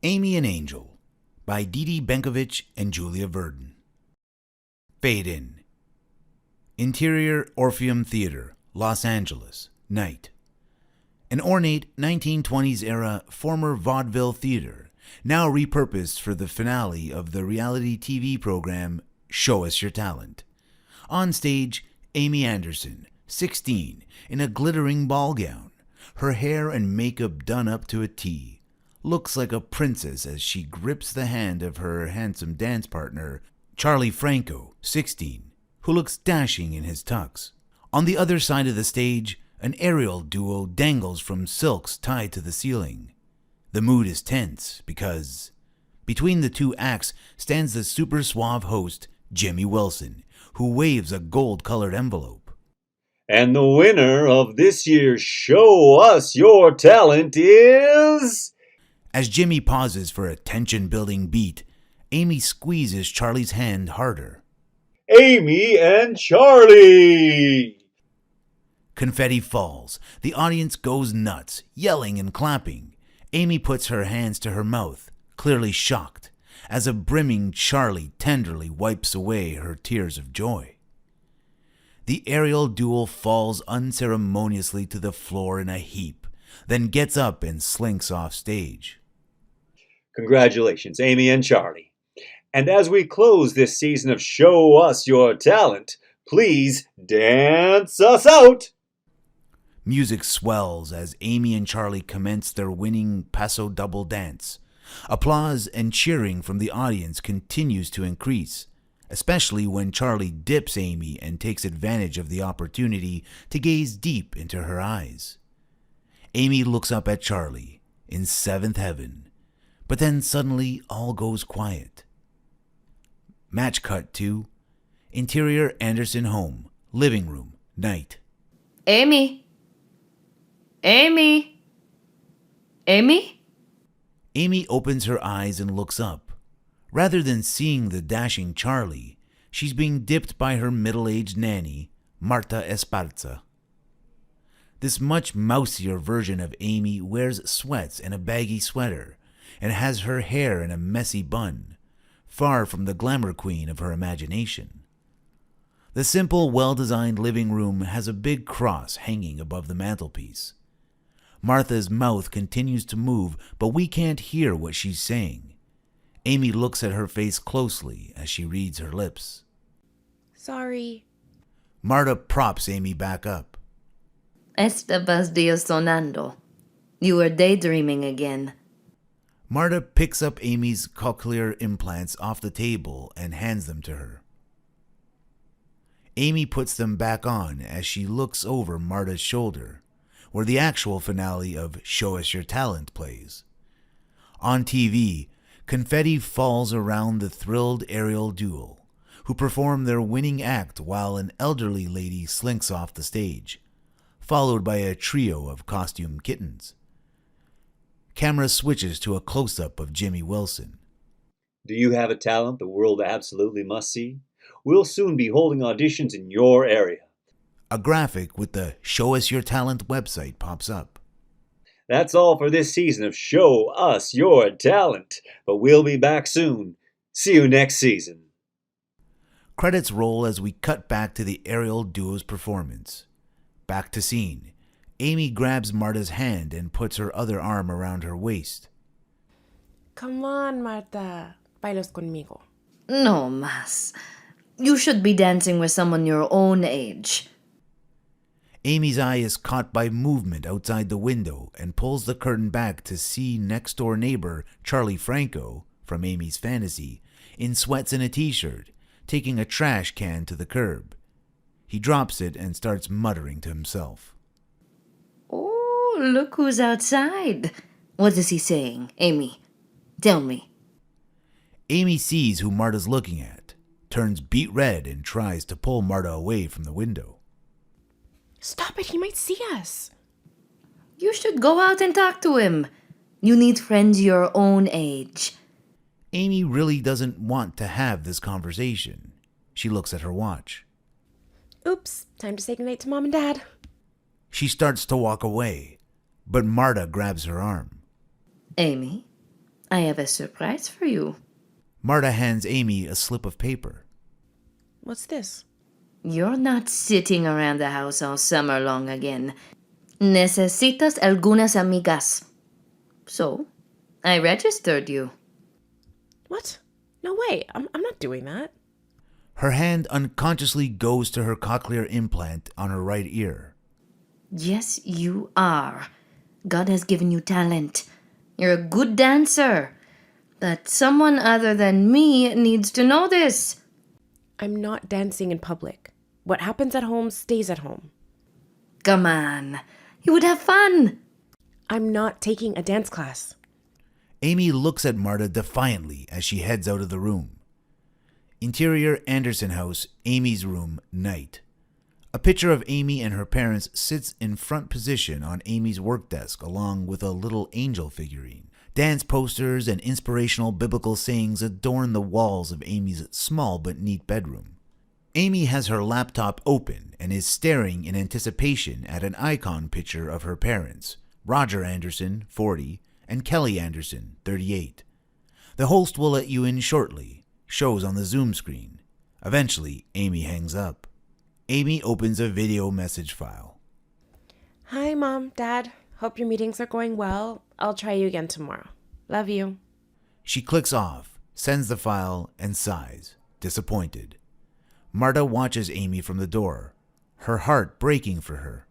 Amy and Angel by Deedee, Benkovich, and Julia Verdin. Fade in. Interior Orpheum Theater, Los Angeles, night. An ornate 1920s-era former vaudeville theater, now repurposed for the finale of the reality TV program Show Us Your Talent. On stage, Amy Anderson, 16, in a glittering ball gown, her hair and makeup done up to a T. Looks like a princess as she grips the hand of her handsome dance partner, Charlie Franco, 16, who looks dashing in his tux. On the other side of the stage, an aerial duo dangles from silks tied to the ceiling. The mood is tense because between the two acts stands the super suave host, Jimmy Wilson, who waves a gold-colored envelope. And the winner of this year's Show Us Your Talent is... As Jimmy pauses for a tension-building beat, Amy squeezes Charlie's hand harder. Amy and Charlie! Confetti falls. The audience goes nuts, yelling and clapping. Amy puts her hands to her mouth, clearly shocked, as a brimming Charlie tenderly wipes away her tears of joy. The aerial duel falls unceremoniously to the floor in a heap, then gets up and slinks off stage. Congratulations, Amy and Charlie. And as we close this season of Show Us Your Talent, please dance us out! Music swells as Amy and Charlie commence their winning paso double dance. Applause and cheering from the audience continues to increase, especially when Charlie dips Amy and takes advantage of the opportunity to gaze deep into her eyes. Amy looks up at Charlie, in seventh heaven, but then suddenly all goes quiet. Match cut to interior Anderson home, living room, night. Amy? Amy? Amy? Amy opens her eyes and looks up. Rather than seeing the dashing Charlie, she's being dipped by her middle-aged nanny, Marta Esparza. This much mousier version of Amy wears sweats and a baggy sweater, and has her hair in a messy bun, far from the glamour queen of her imagination. The simple, well-designed living room has a big cross hanging above the mantelpiece. Martha's mouth continues to move, but we can't hear what she's saying. Amy looks at her face closely as she reads her lips. Sorry. Marta props Amy back up. Estabas Dios sonando. You were daydreaming again. Marta picks up Amy's cochlear implants off the table and hands them to her. Amy puts them back on as she looks over Marta's shoulder, where the actual finale of Show Us Your Talent plays. On TV, confetti falls around the thrilled aerial duo, who perform their winning act while an elderly lady slinks off the stage, followed by a trio of costume kittens. Camera switches to a close-up of Jimmy Wilson. Do you have a talent the world absolutely must see? We'll soon be holding auditions in your area. A graphic with the Show Us Your Talent website pops up. That's all for this season of Show Us Your Talent, but we'll be back soon. See you next season. Credits roll as we cut back to the aerial duo's performance. Back to scene. Amy grabs Marta's hand and puts her other arm around her waist. Come on, Marta. Bailas conmigo. No más. You should be dancing with someone your own age. Amy's eye is caught by movement outside the window and pulls the curtain back to see next-door neighbor Charlie Franco, from Amy's fantasy, in sweats and a t-shirt, taking a trash can to the curb. He drops it and starts muttering to himself. Oh, look who's outside. What is he saying, Amy? Tell me. Amy sees who Marta's looking at, turns beet red and tries to pull Marta away from the window. Stop it, he might see us. You should go out and talk to him. You need friends your own age. Amy really doesn't want to have this conversation. She looks at her watch. Oops, time to say goodnight to Mom and Dad. She starts to walk away, but Marta grabs her arm. Amy, I have a surprise for you. Marta hands Amy a slip of paper. What's this? You're not sitting around the house all summer long again. Necesitas algunas amigas. So, I registered you. What? No way. I'm not doing that. Her hand unconsciously goes to her cochlear implant on her right ear. Yes, you are. God has given you talent. You're a good dancer. But someone other than me needs to know this. I'm not dancing in public. What happens at home stays at home. Come on. You would have fun. I'm not taking a dance class. Amy looks at Marta defiantly as she heads out of the room. Interior Anderson House, Amy's room, night. A picture of Amy and her parents sits in front position on Amy's work desk along with a little angel figurine. Dance posters and inspirational biblical sayings adorn the walls of Amy's small but neat bedroom. Amy has her laptop open and is staring in anticipation at an icon picture of her parents, Roger Anderson, 40, and Kelly Anderson, 38. The host will let you in shortly, shows on the Zoom screen. Eventually, Amy hangs up. Amy opens a video message file. Hi, Mom, Dad. Hope your meetings are going well. I'll try you again tomorrow. Love you. She clicks off, sends the file, and sighs, disappointed. Marta watches Amy from the door, her heart breaking for her.